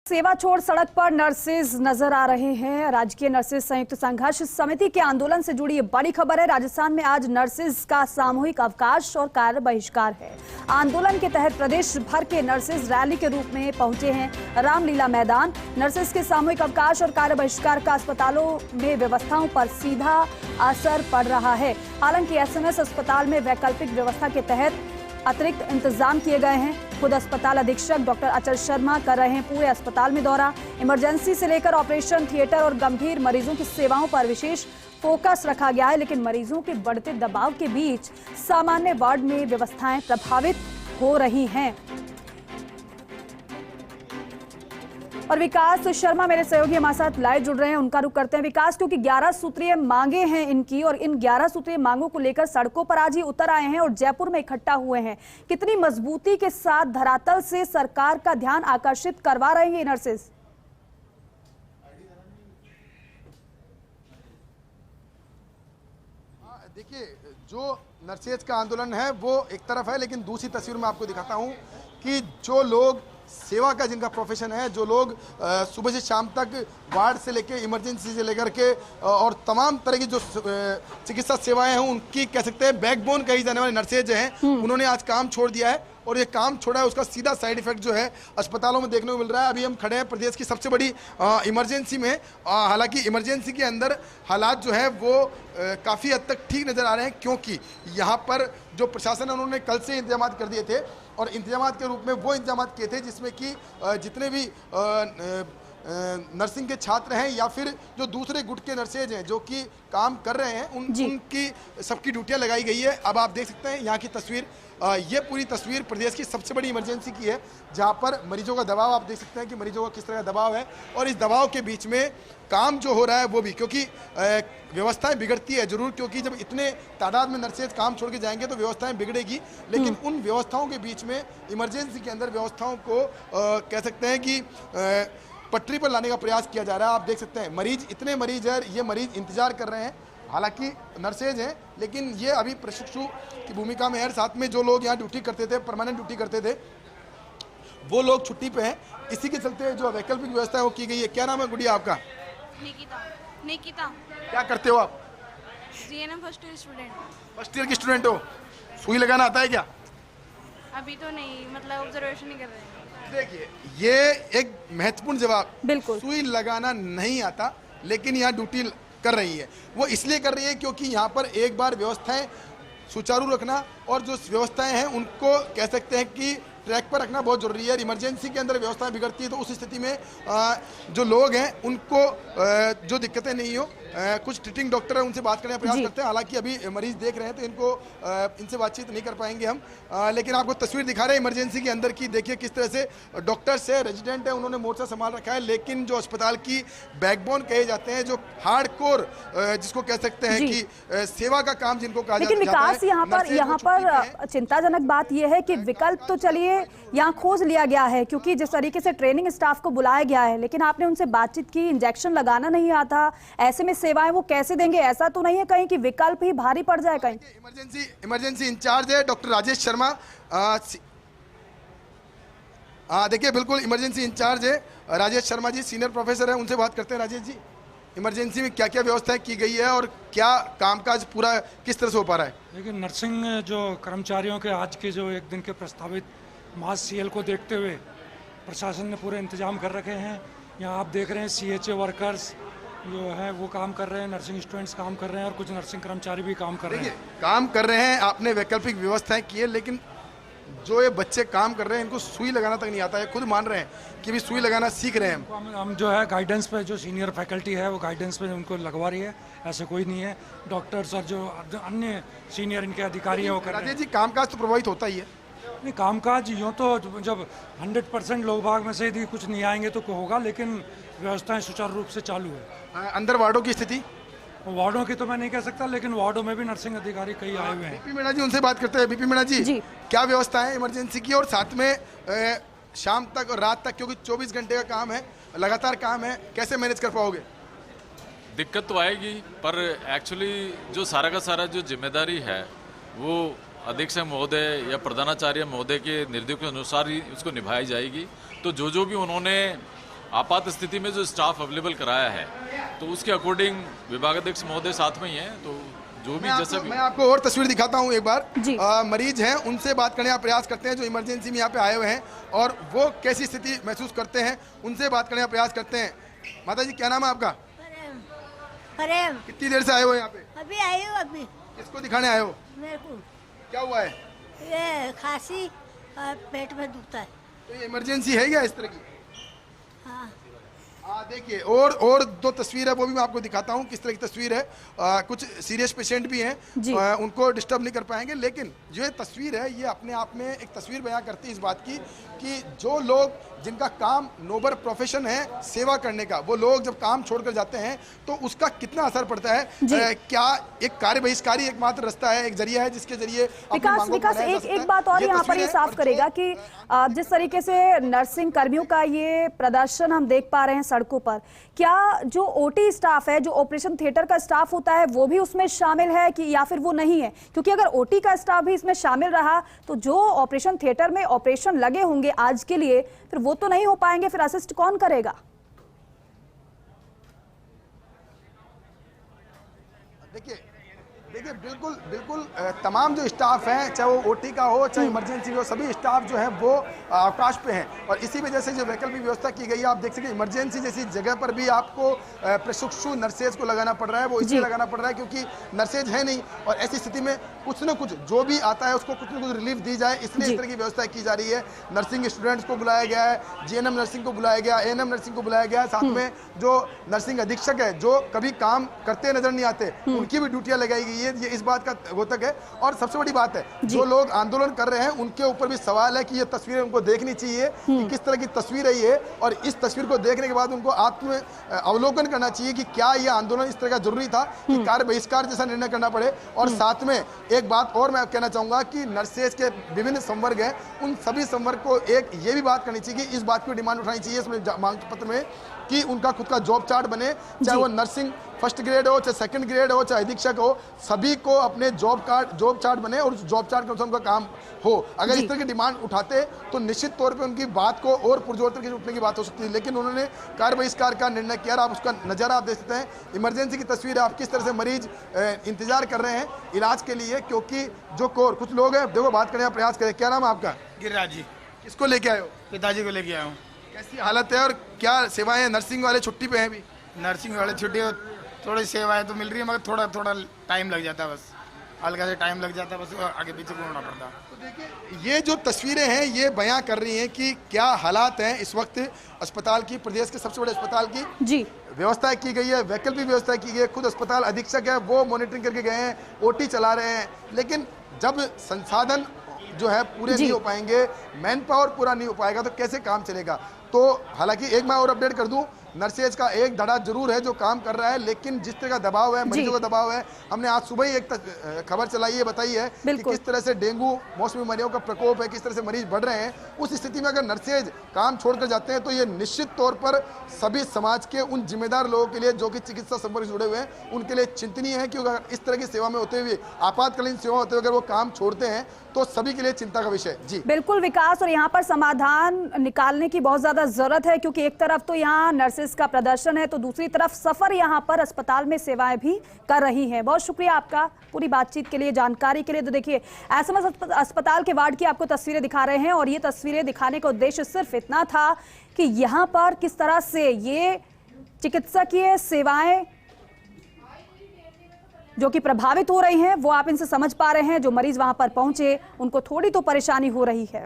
सेवा छोड़ सड़क पर नर्सेज नजर आ रहे हैं। राजकीय नर्सेज संयुक्त संघर्ष समिति के आंदोलन से जुड़ी ये बड़ी खबर है। राजस्थान में आज नर्सेज का सामूहिक अवकाश और कार्य बहिष्कार है। आंदोलन के तहत प्रदेश भर के नर्सेज रैली के रूप में पहुंचे हैं रामलीला मैदान। नर्सेज के सामूहिक अवकाश और कार्य बहिष्कार का अस्पतालों में व्यवस्थाओं पर सीधा असर पड़ रहा है। हालांकि एसएमएस अस्पताल में वैकल्पिक व्यवस्था के तहत अतिरिक्त इंतजाम किए गए हैं। खुद अस्पताल अधीक्षक डॉक्टर अचल शर्मा कर रहे हैं पूरे अस्पताल में दौरा। इमरजेंसी से लेकर ऑपरेशन थिएटर और गंभीर मरीजों की सेवाओं पर विशेष फोकस रखा गया है। लेकिन मरीजों के बढ़ते दबाव के बीच सामान्य वार्ड में व्यवस्थाएं प्रभावित हो रही हैं। और विकास शर्मा मेरे सहयोगी हमारे साथ लाइव जुड़ रहे हैं, उनका रुख करते हैं। विकास, क्योंकि 11 सूत्रीय मांगे हैं इनकी और इन 11 सूत्रीय मांगों को लेकर सड़कों पर आज ही उतर आए हैं और जयपुर में इकट्ठा हुए हैं। कितनी मजबूती के साथ धरातल से सरकार का ध्यान आकर्षित करवा रहे हैं नर्सेज? देखिए, जो नर्सेज का आंदोलन है वो एक तरफ है, लेकिन दूसरी तस्वीर में आपको दिखाता हूं कि जो लोग सेवा का जिनका प्रोफेशन है, जो लोग सुबह से शाम तक वार्ड से लेकर इमरजेंसी से लेकर के और तमाम तरह की जो चिकित्सा सेवाएं हैं उनकी कह सकते हैं बैकबोन कही जाने वाले नर्सेज हैं, उन्होंने आज काम छोड़ दिया है। और ये काम छोड़ा है उसका सीधा साइड इफेक्ट जो है अस्पतालों में देखने को मिल रहा है। अभी हम खड़े हैं प्रदेश की सबसे बड़ी इमरजेंसी में। हालांकि इमरजेंसी के अंदर हालात जो है वो काफ़ी हद तक ठीक नज़र आ रहे हैं, क्योंकि यहाँ पर जो प्रशासन है उन्होंने कल से इंतजाम कर दिए थे और इंतजाम के रूप में वो इंतजाम किए थे जिसमें कि जितने भी नर्सिंग के छात्र हैं या फिर जो दूसरे गुट के नर्सेज हैं जो कि काम कर रहे हैं उनकी सबकी ड्यूटियां लगाई गई है। अब आप देख सकते हैं यहाँ की तस्वीर, ये पूरी तस्वीर प्रदेश की सबसे बड़ी इमरजेंसी की है, जहाँ पर मरीजों का दबाव आप देख सकते हैं कि मरीजों का किस तरह का दबाव है। और इस दबाव के बीच में काम जो हो रहा है वो भी, क्योंकि व्यवस्थाएं बिगड़ती है जरूर, क्योंकि जब इतने तादाद में नर्सेज काम छोड़ के जाएंगे तो व्यवस्थाएं बिगड़ेगी। लेकिन उन व्यवस्थाओं के बीच में इमरजेंसी के अंदर व्यवस्थाओं को कह सकते हैं कि पटरी पर लाने का प्रयास किया जा रहा है। आप देख सकते हैं मरीज, इतने मरीज है, ये मरीज इंतजार कर रहे हैं। हालांकि नर्सेज हैं लेकिन ये अभी प्रशिक्षु की भूमिका में है। साथ में जो लोग यहाँ ड्यूटी करते थे, परमानेंट ड्यूटी करते थे, वो लोग छुट्टी पे हैं। इसी के चलते जो वैकल्पिक व्यवस्था है वो की गई है। क्या नाम है गुड़िया आपका? निकिता। क्या करते हो आप? GNM first year student. First year की स्टूडेंट हो। सुई लगाना आता है क्या? अभी तो नहीं, मतलब ऑब्जर्वेशन नहीं कर रहे हैं। देखिए, ये एक महत्वपूर्ण जवाब। बिल्कुल, सुई लगाना नहीं आता लेकिन यहाँ ड्यूटी कर रही है। वो इसलिए कर रही है क्योंकि यहाँ पर एक बार व्यवस्थाएं सुचारू रखना और जो व्यवस्थाएं हैं उनको कह सकते हैं कि ट्रैक पर रखना बहुत जरूरी है। इमरजेंसी के अंदर व्यवस्थाएं बिगड़ती है तो उस स्थिति में जो लोग हैं उनको जो दिक्कतें नहीं हो, कुछ ट्रीटिंग डॉक्टर हैं उनसे बात करने का प्रयास करते हैं। हालांकि अभी मरीज देख रहे हैं तो इनको इनसे बातचीत नहीं कर पाएंगे हम, लेकिन आपको तस्वीर दिखा रहे हैं इमरजेंसी के अंदर की। देखिए किस तरह से डॉक्टर्स है, रेजिडेंट है, उन्होंने मोर्चा संभाल रखा है। लेकिन जो अस्पताल की बैकबोन कहे जाते हैं, जो हार्डकोर जिसको कह सकते हैं कि सेवा का काम जिनको कहा जाता है। लेकिन विकास, यहाँ पर चिंताजनक बात यह है कि विकल्प तो चलिए यहाँ खोज लिया गया है, क्योंकि जिस तरीके से ट्रेनिंग स्टाफ को बुलाया गया है, लेकिन आपने उनसे बातचीत की, इंजेक्शन लगाना नहीं आता, ऐसे में सेवाएं वो कैसे देंगे? ऐसा तो नहीं है कहीं कि विकल्प ही भारी पड़ जाए कहीं? इमरजेंसी इंचार्ज है डॉक्टर राजेश शर्मा। देखिए बिल्कुल इमरजेंसी इंचार्ज है राजेश शर्मा जी, सीनियर प्रोफेसर है, उनसे बात करते हैं। राजेश जी, इमरजेंसी में क्या क्या व्यवस्थाएं की गई है और क्या कामकाज पूरा किस तरह से हो पा रहा है? लेकिन नर्सिंग जो कर्मचारियों के आज के जो एक दिन के प्रस्तावित मास सीएल को देखते हुए प्रशासन ने पूरे इंतजाम कर रखे हैं। यहाँ आप देख रहे हैं सीएचए वर्कर्स जो है वो काम कर रहे हैं, नर्सिंग स्टूडेंट्स काम कर रहे हैं और कुछ नर्सिंग कर्मचारी भी काम कर रहे हैं। काम कर रहे हैं, आपने वैकल्पिक व्यवस्थाएं की है, लेकिन जो ये बच्चे काम कर रहे हैं इनको सुई लगाना तक नहीं आता है। खुद मान रहे हैं कि भी सुई लगाना सीख रहे हैं। हम जो है गाइडेंस पे, जो सीनियर फैकल्टी है वो गाइडेंस पे उनको लगवा रही है, ऐसे कोई नहीं है। डॉक्टर्स और जो अन्य सीनियर इनके अधिकारी हैं वो कर रहे हैं। राजेश जी, कामकाज तो प्रभावित होता ही है। नहीं, कामकाज यूँ तो जब 100% लोग भाग में से यदि कुछ नहीं आएंगे तो होगा, लेकिन व्यवस्थाएं सुचारू रूप से चालू है। अंदर वार्डों की स्थिति? वार्डों की तो मैं नहीं कह सकता, लेकिन वार्डों में भी नर्सिंग अधिकारी कई आए हुए हैं। बीपी मीणा जी, उनसे बात करते हैं। बीपी मीणा जी, क्या व्यवस्था है इमरजेंसी की और साथ में शाम तक और रात तक, क्योंकि 24 घंटे का काम है, लगातार काम है, कैसे मैनेज कर पाओगे? दिक्कत तो आएगी, पर एक्चुअली जो सारा का सारा जो जिम्मेदारी है वो अधीक्षक महोदय या प्रधानाचार्य महोदय के निर्देश के अनुसार ही उसको निभाई जाएगी। तो जो भी उन्होंने आपात स्थिति में जो स्टाफ अवेलेबल कराया है तो उसके अकॉर्डिंग विभागाध्यक्ष महोदय साथ में ही हैं, तो जो भी जैसा भी। मैं आपको और तस्वीर दिखाता हूँ एक बार। जी। मरीज हैं, उनसे बात करने का प्रयास करते हैं जो इमरजेंसी में यहाँ पे आए हुए हैं और वो कैसी स्थिति महसूस करते हैं, उनसे बात करने का प्रयास करते हैं। माता जी, क्या नाम है आपका? प्रेम। कितनी देर से आए हो यहाँ पे? अभी आई हूँ। अभी किसको दिखाने आए हो? मेरे को क्या हुआ है? ये खांसी और पेट में दुखता है। तो ये इमरजेंसी है क्या इस तरह की? हाँ। देखिए और दो तस्वीर है, वो भी मैं आपको दिखाता हूँ किस तरह की तस्वीर है। कुछ सीरियस पेशेंट भी हैं, उनको डिस्टर्ब नहीं कर पाएंगे, लेकिन जो ये तस्वीर है ये अपने आप में एक तस्वीर बयां करती है इस बात की कि जो लोग जिनका काम नोबल प्रोफेशन है सेवा करने का, वो लोग जब काम छोड़कर जाते हैं तो उसका कितना असर पड़ता है। क्या एक कार्य बहिष्कारी एकमात्र रास्ता है, एक जरिया है जिसके जरिए विकास एक बात और यहाँ पर ये साफ करेगा कि जिस तरीके से नर्सिंग कर्मियों का ये प्रदर्शन हम देख पा रहे हैं सड़कों पर, क्या जो ओटी स्टाफ है, जो ऑपरेशन थिएटर का स्टाफ होता है, वो भी उसमें शामिल है कि या फिर वो नहीं है? क्योंकि अगर ओटी का स्टाफ भी इसमें शामिल रहा तो जो ऑपरेशन थिएटर में ऑपरेशन लगे होंगे आज के लिए, फिर वो तो नहीं हो पाएंगे, फिर असिस्ट कौन करेगा? देखिए बिल्कुल तमाम जो स्टाफ हैं, चाहे वो ओटी का हो चाहे इमरजेंसी हो, सभी स्टाफ जो है वो अवकाश पे हैं और इसी वजह से जो वैकल्पिक व्यवस्था की गई है, आप देख सकते हैं इमरजेंसी जैसी जगह पर भी आपको प्रशिक्षु नर्सेज को लगाना पड़ रहा है। वो इसलिए लगाना पड़ रहा है क्योंकि नर्सेज है नहीं और ऐसी स्थिति में कुछ न कुछ जो भी आता है उसको कुछ न कुछ रिलीफ दी जाए, इसलिए इस तरह की व्यवस्था की जा रही है। नर्सिंग स्टूडेंट्स को बुलाया गया है, जीएनएम नर्सिंग को बुलाया गया, एएनएम नर्सिंग को बुलाया गया, साथ में जो नर्सिंग अधीक्षक है जो कभी काम करते नजर नहीं आते, उनकी भी ड्यूटियां लगाई गई है। ये इस बात का द्योतक है। और सबसे बड़ी बात है, जो लोग आंदोलन कर रहे हैं उनके ऊपर भी सवाल है कि ये तस्वीरें उनको देखनी चाहिए कि किस तरह की तस्वीर है ये, और इस तस्वीर को देखने के बाद उनको आत्म अवलोकन करना चाहिए कि क्या ये आंदोलन इस तरह का जरूरी था कि कार्य बहिष्कार जैसा निर्णय करना पड़े। और साथ में एक बात और मैं कहना चाहूंगा कि नर्सेज के विभिन्न संवर्ग हैं, उन सभी संवर्ग को एक ये भी बात करनी चाहिए कि इस बात की डिमांड उठानी चाहिए इसमें मांग पत्र में कि उनका खुद का जॉब चार्ट बने, चाहे वो नर्सिंग फर्स्ट ग्रेड हो, चाहे सेकंड ग्रेड हो, चाहे अधीक्षक हो, सभी को अपने जॉब चार्ट बने और उस जॉब चार्ट के अनुसार उनका काम हो। अगर इस तरह की डिमांड उठाते तो निश्चित तौर पे उनकी बात को और पुरजोर तरीके से उठने की बात हो सकती है, लेकिन उन्होंने कार्य बहिष्कार का निर्णय किया। आप उसका नज़ारा आप देख सकते हैं, इमरजेंसी की तस्वीर है, आप किस तरह से मरीज इंतजार कर रहे हैं इलाज के लिए, क्योंकि जो कुछ लोग हैं, देखो बात करने का प्रयास करें। क्या नाम है आपका? गिरिराज जी। किसको लेके आए हो? पिताजी को लेके आया हूँ। कैसी हालत है और क्या सेवाएं? नर्सिंग वाले छुट्टी पे हैं अभी? नर्सिंग वाले छुट्टी, थोड़ी सेवाएं तो मिल रही है मगर थोड़ा टाइम लग जाता है, बस हल्का से टाइम लग जाता है, बस आगे पीछे घूमना पड़ता है। तो देखिए, ये जो तस्वीरें हैं ये बयां कर रही हैं कि क्या हालात हैं इस वक्त अस्पताल की, प्रदेश के सबसे बड़े अस्पताल की। जी, व्यवस्था की गई है, वैकल्पिक व्यवस्था की गई है, खुद अस्पताल अधीक्षक है वो मॉनिटरिंग करके गए हैं, ओटी चला रहे हैं, लेकिन जब संसाधन जो है पूरे नहीं हो पाएंगे, मैन पावर पूरा नहीं हो पाएगा तो कैसे काम चलेगा। तो हालांकि एक मैं और अपडेट कर दूं, नर्सेज का एक धड़ा जरूर है जो काम कर रहा है, लेकिन जिस तरह का दबाव है, मरीजों का दबाव है, हमने आज सुबह ही एक खबर चलाई है, बताई है कि किस तरह से डेंगू मौसमी बीमारियों का प्रकोप है, किस तरह से मरीज बढ़ रहे हैं। उस स्थिति में अगर नर्सेज काम छोड़कर जाते हैं तो ये निश्चित तौर पर सभी समाज के उन जिम्मेदार लोगों के लिए जो कि चिकित्सा संपर्क से जुड़े हुए हैं उनके लिए चिंतनीय है, क्योंकि अगर इस तरह की सेवा में होते हुए, आपातकालीन सेवा होते हुए अगर वो काम छोड़ते हैं तो सभी के लिए चिंता का विषय। जी बिल्कुल विकास, और यहाँ पर समाधान निकालने की बहुत ज्यादा जरूरत है, क्योंकि एक तरफ तो यहाँ नर्सेज का प्रदर्शन है तो दूसरी तरफ सफर यहाँ पर अस्पताल में सेवाएं भी कर रही हैं। बहुत शुक्रिया आपका पूरी बातचीत के लिए, जानकारी के लिए। तो देखिए, एसएमएस अस्पताल के वार्ड की आपको तस्वीरें दिखा रहे हैं और ये तस्वीरें दिखाने का उद्देश्य सिर्फ इतना था कि यहाँ पर किस तरह से ये चिकित्सकीय सेवाएं जो कि प्रभावित हो रही हैं वो आप इनसे समझ पा रहे हैं। जो मरीज वहां पर पहुंचे उनको थोड़ी तो परेशानी हो रही है।